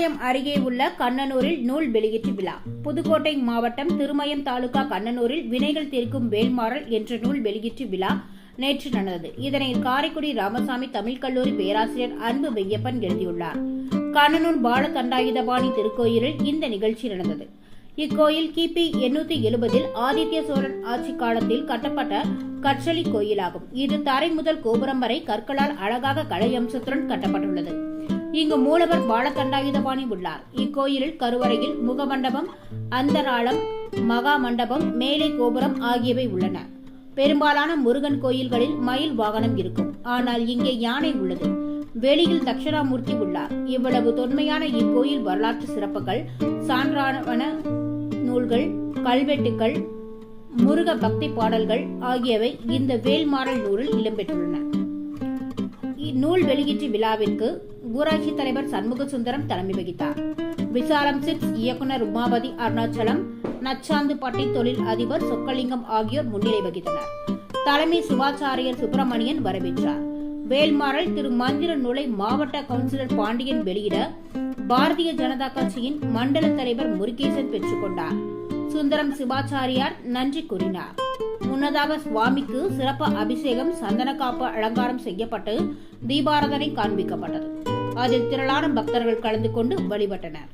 திருமயம் அருகே உள்ள கண்ணனூரில் நூல் வெளியீட்டு விழா. புதுக்கோட்டை மாவட்டம் திருமயம் தாலுகா கண்ணனூரில் வினைகள் தீர்க்கும் வேல்மாறல் என்ற நூல் வெளியீட்டு விழா நேற்று நடந்தது. இதனை காரைக்குடி ராமசாமி தமிழ் கல்லூரி பேராசிரியர் அன்பு மெய்யப்பன் எழுதியுள்ளார். கண்ணனூர் பால தண்டாயுதபாணி திருக்கோயிலில் இந்த நிகழ்ச்சி நடந்தது. இக்கோயில் கிபி 870 ஆதித்ய சோழன் ஆட்சி காலத்தில் கட்டப்பட்ட கற்றளி கோயிலாகும். இது தரை முதல் கோபுரம் வரை கற்களால் அழகாக கலை அம்சத்துடன் கட்டப்பட்டுள்ளது. இங்கு மூலவர் பாலதண்டாயுதபாணி உள்ளார். இக்கோயிலில் கருவறையில் முகமண்டபம், அந்தராளம், மகா மண்டபம், மேலை கோபுரம் ஆகியவை உள்ளன. பெரும்பாலான முருகன் கோயில்களில் மயில் வாகனம் இருக்கும். ஆனால் இங்கே யானை உள்ளது. வெளியில் தட்சிணாமூர்த்தி உள்ளார். இவ்வளவு தொன்மையான இக்கோயில் வரலாற்று சிறப்புகள், சான்றாவன நூல்கள், கல்வெட்டுக்கள், முருக பக்தி பாடல்கள் ஆகியவை இந்த வேல்மாறல் நூலில் இடம்பெற்றுள்ளன. இந்நூல் வெளியீட்டு விழாவிற்கு ஊராட்சி தலைவர் சண்முக சுந்தரம் தலைமை வகித்தார். விசாலம் 6 இயக்குனர் உமாபதி அருணாச்சலம், நச்சாந்துப்பட்டி தொழில் அதிபர் சொக்கலிங்கம் ஆகியோர் முன்னிலை வகித்தனர். தலைமை சிவாச்சாரியர் சுப்பிரமணியன் வரவேற்றார். வேல்மாறல் திரு மந்திர நூலை மாவட்ட கவுன்சிலர் பாண்டியன் வெளியிட பாரதிய ஜனதா கட்சியின் மண்டல தலைவர் முருகேசன் பெற்றுக் கொண்டார். சுந்தரம் சிவாச்சாரியார் நன்றி கூறினார். முன்னதாக சுவாமிக்கு சிறப்பு அபிஷேகம், சந்தன காப்பு அலங்காரம் செய்யப்பட்டு தீபாராதனை காண்பிக்கப்பட்டது. அதில் திரளான பக்தர்கள் கலந்து கொண்டு வழிபட்டனர்.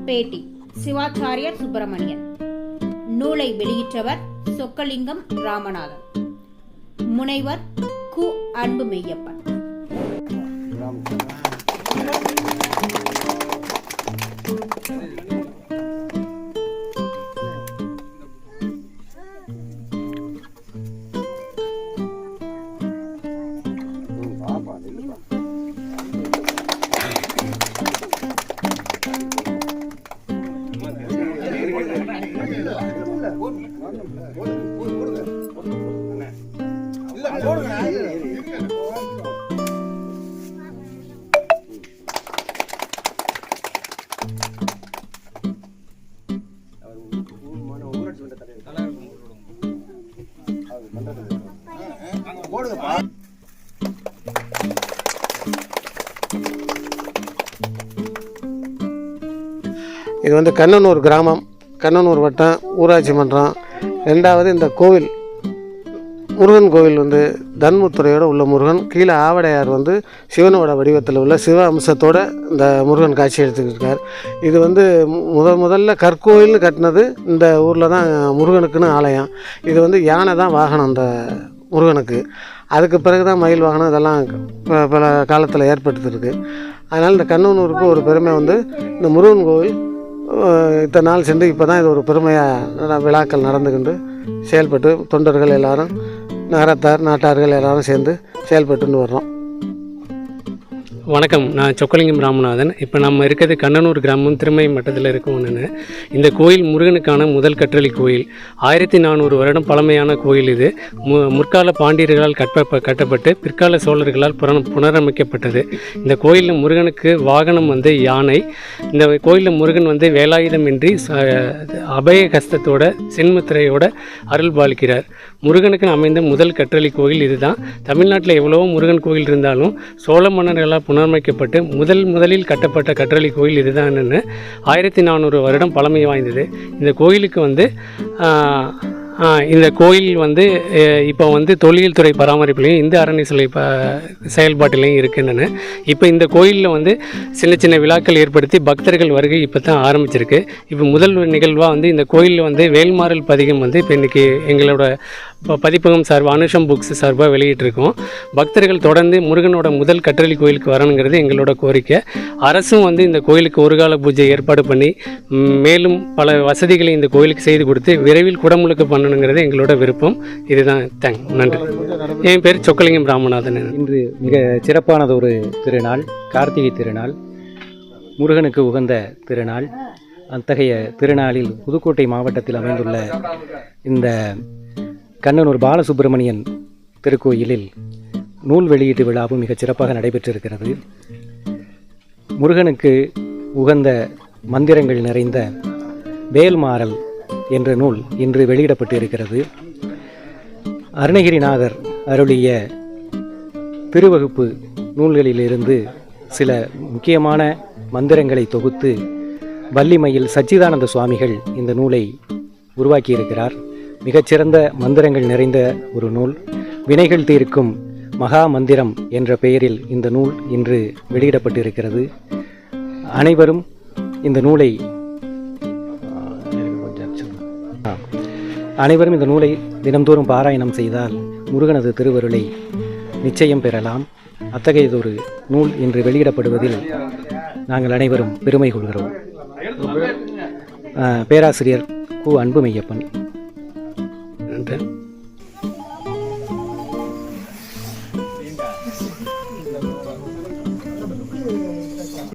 பேட்டி சிவாச்சாரியார் சுப்பிரமணியன். நூலை வெளியிட்டவர் சொக்கலிங்கம் ராமநாதன். முனைவர் கு அன்பு மெய்யப்பன். இது வந்து கண்ணனூர் கிராமம், கண்ணனூர் வட்டம், ஊராட்சி மன்றம். ரெண்டாவது இந்த கோவில் முருகன் கோவில் வந்து தன்முத்துறையோடு உள்ள முருகன். கீழே ஆவடையார் வந்து சிவனோட வடிவத்தில் உள்ள சிவ அம்சத்தோடு இந்த முருகன் காட்சி எடுத்துக்கிட்டார். இது வந்து முதல்ல கற்கோயில்னு கட்டினது இந்த ஊரில் தான் முருகனுக்குன்னு ஆலயம். இது வந்து யானை தான் வாகனம் இந்த முருகனுக்கு. அதுக்கு பிறகு தான் மயில் வாகனம் இதெல்லாம் பல காலத்தில் ஏற்படுத்திருக்கு. அதனால் இந்த கண்ணனூருக்கு ஒரு பெருமை வந்து இந்த முருகன் கோவில் இத்தனை நாள் சென்று இப்போ தான் இது ஒரு பெருமையாக விழாக்கள் நடந்துக்கிட்டு செயல்பட்டு தொண்டர்கள் எல்லாரும், நகரத்தார், நாட்டார்கள் எல்லாரும் சேர்ந்து செயல்பட்டுன்னு வர்றோம். வணக்கம், நான் சொக்கலிங்கம் ராமநாதன். இப்போ நம்ம இருக்கிறது கண்ணனூர் கிராமம், திருமயம் மட்டத்தில் இருக்கோம். நான் இந்த கோயில் முருகனுக்கான முதல் கற்றளி கோயில். 1400 வருடம் பழமையான கோயில். இது முற்கால பாண்டியர்களால் கட்டப்பட்டு பிற்கால சோழர்களால் புனரமைக்கப்பட்டது. இந்த கோயிலில் முருகனுக்கு வாகனம் வந்து யானை. இந்த கோயிலில் முருகன் வந்து வேலாயுதமின்றி அபய கஸ்தத்தோட சின்முத்திரையோட அருள் பாலிக்கிறார். முருகனுக்கு அமைந்த முதல் கற்றளி கோயில் இதுதான். தமிழ்நாட்டில் எவ்வளவோ முருகன் கோயில் இருந்தாலும் சோழ மன்னர்களால் புனரமைக்கப்பட்டு முதலில் கட்டப்பட்ட கற்றளி கோயில் இதுதான். 1400 வருடம் பழமை வாய்ந்தது. இந்த கோயிலுக்கு வந்து இந்த கோயில் வந்து இப்போ வந்து தொல்லியல் துறை பராமரிப்புலையும் இந்து அறநிலையத்துறை செயல்பாட்டிலையும் இருக்குன்னு. இப்போ இந்த கோயிலில் வந்து சின்ன சின்ன விழாக்கள் ஏற்படுத்தி பக்தர்கள் வருகை இப்போ தான் ஆரம்பிச்சிருக்கு. இப்போ முதல் நிகழ்வாக வந்து இந்த கோயிலில் வந்து வேல்மாறல் பதிகம் வந்து இப்போ இன்றைக்கி எங்களோட பதிப்பகம் சார்பாக அனுஷம் புக்ஸ் சார்பாக வெளியிட்டிருக்கோம். பக்தர்கள் தொடர்ந்து முருகனோட முதல் கற்றளி கோயிலுக்கு வரணுங்கிறது எங்களோட கோரிக்கை. அரசும் வந்து இந்த கோயிலுக்கு ஒரு கால பூஜை ஏற்பாடு பண்ணி மேலும் பல வசதிகளை இந்த கோயிலுக்கு செய்து கொடுத்து விரைவில் குடமுழுக்கு பண்ணணுங்கிறது எங்களோட விருப்பம். இதுதான். நன்றி. என் பேர் சொக்கலிங்கம் ராமநாதன். இன்று மிக சிறப்பானது ஒரு திருநாள், கார்த்திகை திருநாள், முருகனுக்கு உகந்த திருநாள். அத்தகைய திருநாளில் புதுக்கோட்டை மாவட்டத்தில் அமைந்துள்ள இந்த கண்ணனூர் பாலசுப்பிரமணியன் திருக்கோயிலில் நூல் வெளியீட்டு விழாவும் மிகச் சிறப்பாக நடைபெற்றிருக்கிறது. முருகனுக்கு உகந்த மந்திரங்கள் நிறைந்த வேல்மாறல் என்ற நூல் இன்று வெளியிடப்பட்டு இருக்கிறது. அருணகிரிநாதர் அருளிய திருவகுப்பு நூல்களிலிருந்து சில முக்கியமான மந்திரங்களை தொகுத்து வள்ளிமயில் சச்சிதானந்த சுவாமிகள் இந்த நூலை உருவாக்கியிருக்கிறார். மிகச்சிறந்த மந்திரங்கள் நிறைந்த ஒரு நூல். வினைகள் தீர்க்கும் மகா மந்திரம் என்ற பெயரில் இந்த நூல் இன்று வெளியிடப்பட்டிருக்கிறது. அனைவரும் இந்த நூலை தினம்தோறும் பாராயணம் செய்தால் முருகனது திருவருளை நிச்சயம் பெறலாம். அத்தகையதொரு நூல் இன்று வெளியிடப்படுவதில் நாங்கள் அனைவரும் பெருமை கொள்கிறோம். பேராசிரியர் கு. அன்புமெய்யப்பன்.